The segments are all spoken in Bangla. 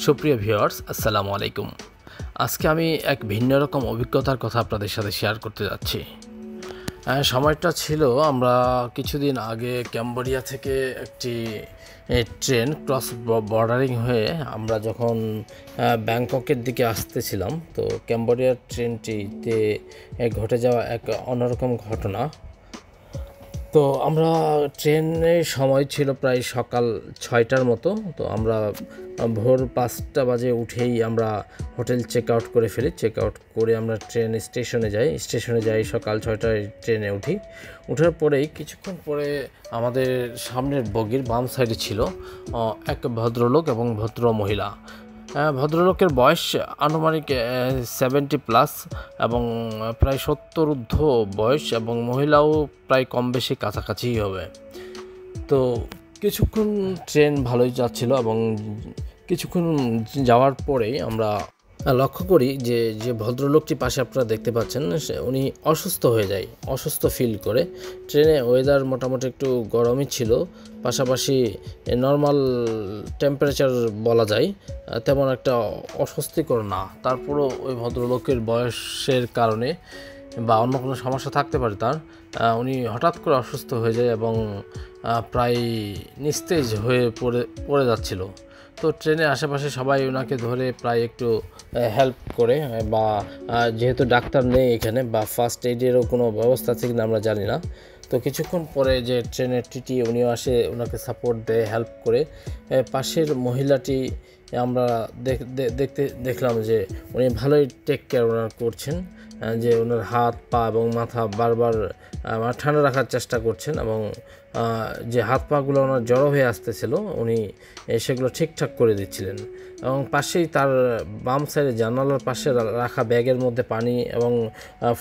সুপ্রিয় ভিউয়ার্স, আসসালামু আলাইকুম। আজকে আমি এক ভিন্ন রকম অভিজ্ঞতার কথা আপনাদের সাথে শেয়ার করতে যাচ্ছি। সময়টা ছিল আমরা কিছুদিন আগে ক্যাম্বোডিয়া থেকে একটি ট্রেন ক্রস বর্ডারিং হয়ে আমরা যখন ব্যাংককের দিকে আসতেছিলাম, তো ক্যাম্বোডিয়ার ট্রেনটিতে ঘটে যাওয়া এক অন্যরকম ঘটনা। তো আমরা ট্রেনের সময় ছিল প্রায় সকাল 6টার মতো। তো আমরা ভোর 5টা বাজে উঠেই আমরা হোটেল চেক আউট করে ফেলি। চেক আউট করে আমরা স্টেশনে যাই সকাল 6টায় ট্রেনে উঠি। ওঠার পরেই কিছুক্ষণ পরে আমাদের সামনের বগির বাম সাইডে ছিল এক ভদ্রলোক এবং ভদ্র মহিলা। ভদ্রলোকের বয়স আনুমানিক 70+ এবং প্রায় 70 ঊর্ধ্ব বয়স, এবং মহিলাও প্রায় কম বেশি কাছাকাছিই হবে। তো কিছুক্ষণ ট্রেন ভালোই যাচ্ছিল এবং কিছুক্ষণ যাওয়ার পরেই আমরা লক্ষ্য করি যে ভদ্রলোকটি পাশে আপনারা দেখতে পাচ্ছেন, উনি অসুস্থ ফিল করে। ট্রেনে ওয়েদার মোটামুটি একটু গরমই ছিল, পাশাপাশি নর্মাল টেম্পারেচার বলা যায়, তেমন একটা অস্বস্তিকর না। তারপরও ওই ভদ্রলোকের বয়সের কারণে বা অন্য কোনো সমস্যা থাকতে পারে তার, উনি হঠাৎ করে অসুস্থ হয়ে যায় এবং প্রায় নিস্তেজ হয়ে পড়ে যাচ্ছিল। তো ট্রেনের আশেপাশে সবাই ওনাকে ধরে প্রায় একটু হেল্প করে, বা যেহেতু ডাক্তার নেই এখানে বা ফার্স্ট এইডেরও কোনো ব্যবস্থা আছে কিনা আমরা জানি না। তো কিছুক্ষণ পরে যে ট্রেনের টিটি উনিও আসে, ওনাকে সাপোর্ট দেয়, হেল্প করে। পাশের মহিলাটি আমরা দেখলাম যে উনি ভালোই টেক কেয়ার ওনার করছেন, যে ওনার হাত পা এবং মাথা বারবার ঠান্ডা রাখার চেষ্টা করছেন, এবং যে হাত পাগুলো ওনার জড়ো হয়ে আসতেছিল উনি সেগুলো ঠিকঠাক করে দিচ্ছিলেন। এবং পাশেই তার বাম সাইডে জানালার পাশে রাখা ব্যাগের মধ্যে পানি এবং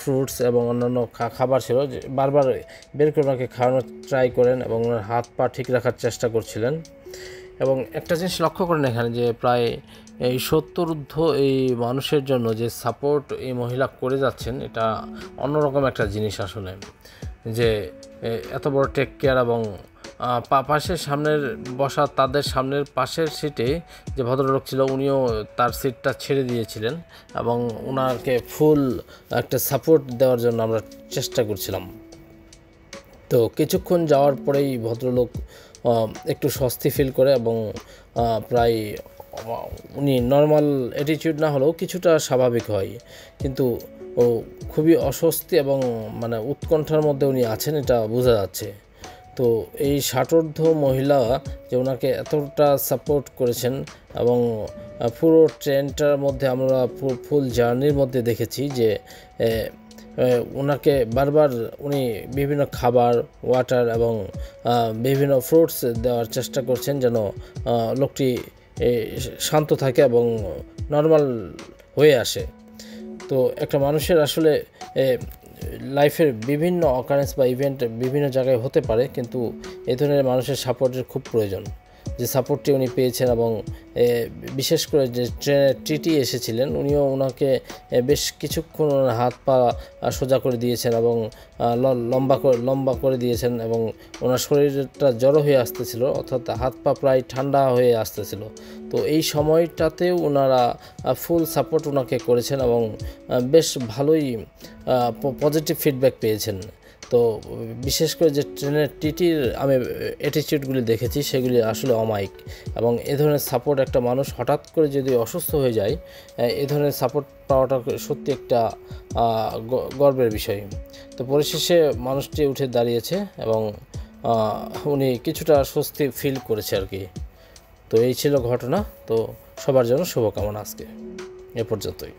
ফ্রুটস এবং অন্যান্য খাবার ছিল, বারবার বের করে ওনাকে খাওয়ানোর ট্রাই করেন এবং ওনার হাত পা ঠিক রাখার চেষ্টা করছিলেন। এবং একটা জিনিস লক্ষ্য করেন এখানে, যে প্রায় এই 70 ঊর্ধ্ব এই মানুষের জন্য যে সাপোর্ট এই মহিলা করে যাচ্ছেন, এটা অন্যরকম একটা জিনিস আসলে, যে এত বড় টেক কেয়ার। এবং পাশের তাদের সামনের পাশের সিটে যে ভদ্রলোক ছিল, উনিও তার সিটটা ছেড়ে দিয়েছিলেন এবং ওনাকে ফুল একটা সাপোর্ট দেওয়ার জন্য আমরা চেষ্টা করছিলাম। তো কিছুক্ষণ যাওয়ার পরেই ভদ্রলোক একটু স্বস্তি ফিল করে এবং প্রায় উনি নর্মাল অ্যাটিটিউড না হলেও কিছুটা স্বাভাবিক হয়, কিন্তু ও খুবই অস্বস্তি এবং মানে উৎকণ্ঠার মধ্যে উনি আছেন, এটা বোঝা যাচ্ছে। তো এই ষাটোর্ধ্ব মহিলা যে ওনাকে এতটা সাপোর্ট করেছেন, এবং পুরো ট্রেনটার মধ্যে আমরা ফুল জার্নির মধ্যে দেখেছি যে ওনাকে বারবার উনি বিভিন্ন খাবার, ওয়াটার এবং বিভিন্ন ফ্রুটস দেওয়ার চেষ্টা করছেন, যেন লোকটি শান্ত থাকে এবং নর্মাল হয়ে আসে। তো একটা মানুষের আসলে লাইফের বিভিন্ন অকারেন্স বা ইভেন্ট বিভিন্ন জায়গায় হতে পারে, কিন্তু এই ধরনের মানুষের সাপোর্টের খুব প্রয়োজন। যে সাপোর্টটি উনি পেয়েছেন, এবং বিশেষ করে যে ট্রেনের টিটি এসেছিলেন, উনিও ওনাকে বেশ কিছুক্ষণ হাত পা সোজা করে দিয়েছেন এবং লম্বা করে দিয়েছেন, এবং ওনার শরীরটা জড়ো হয়ে আসতেছিল, অর্থাৎ হাত পা প্রায় ঠান্ডা হয়ে আসতেছিল। তো এই সময়টাতেও ওনারা ফুল সাপোর্ট ওনাকে করেছেন এবং বেশ ভালোই পজিটিভ ফিডব্যাক পেয়েছেন। তো বিশেষ করে যে ট্রেনের টিটির আমি অ্যাটিটিউডগুলি দেখেছি, সেগুলি আসলে অমায়িক। এবং এ ধরনের সাপোর্ট একটা মানুষ হঠাৎ করে যদি অসুস্থ হয়ে যায়, এ ধরনের সাপোর্ট পাওয়াটা সত্যি একটা গর্বের বিষয়। তো পরিশেষে মানুষটি উঠে দাঁড়িয়েছে এবং উনি কিছুটা স্বস্তি ফিল করেছে আর কি। তো এই ছিল ঘটনা। তো সবার জন্য শুভকামনা। আজকে এ পর্যন্তই।